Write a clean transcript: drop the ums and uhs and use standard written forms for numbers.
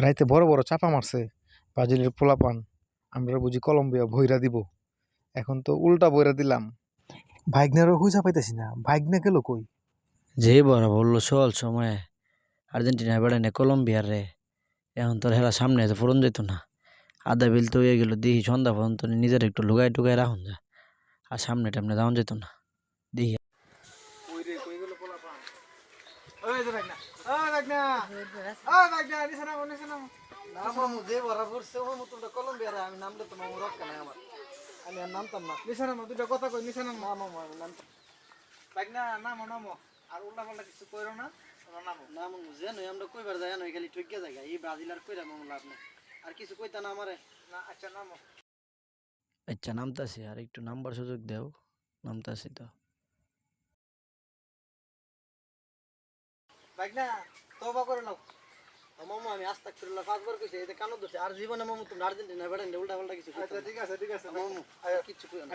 রাইতে বড় বড় চাপা মারছে ব্রাজিলের পোলাপান। আমরা বুঝি কলম্বিয়া ভইরা দিব, এখন তো উল্টা বইরা দিলাম। ভাইগনারও হুইসা পাইতেছি না, ভাইগনা গেল কই? যে বড় বললো চল সময়ে আর্জেন্টিনা বেড়ানে কলম্বিয়ার রে, এখন তোর হেলা সামনে আছে ফুরন যেত না। আধা বিল তো হয়ে গেল, দেখি সন্ধ্যা পর্যন্ত নিজের একটু লুগাই টুগাই রাখুন যা, আর সামনে টামনে যাওয়া যেত না দেখি। ওই রে কই গেল পোলাপান? ওই যে ভাইগনা, ওই ভাইগনা, ওই ভাইগনা, নিচে নামো নিচে নামো। না মামু যে ভরা পড়ছে ও মামু তোমরা কলম্বিয়ারে, আমি নামলে তো মামু রক্ষা নাই আমার, আমি আর নামতাম না। নিচে নামো, দুইটা কথা কই, নিচে নামো। না মামু আমি নামতাম ভাইগনা নামো নামো, আর উল্টা পাল্টা কিছু কইরো না, তোমরা নামো। না মামু যে নই আমরা কইবার যাই নই, খালি ঠকিয়া জায়গা এই ব্রাজিল আর কইরা মামু লাভ নেই, আর কিছু কইতা না আমারে। না আচ্ছা নামো। আচ্ছা নামতাছি, আর একটু নাম্বার সুযোগ দেও, নামতাছি তো। ভাইগনা তওবা করে নাও। মামু আমি আস্তাগফিরুল্লাহ 5 বার কইছি, এতে কানো দোষে আর জীবনে মামু তোমরা আর্জেন্টিনা বেড়ান উল্টা পাল্টা কিছু কইতা আচ্ছা ঠিক আছে মামু, আর কিছু কইও না।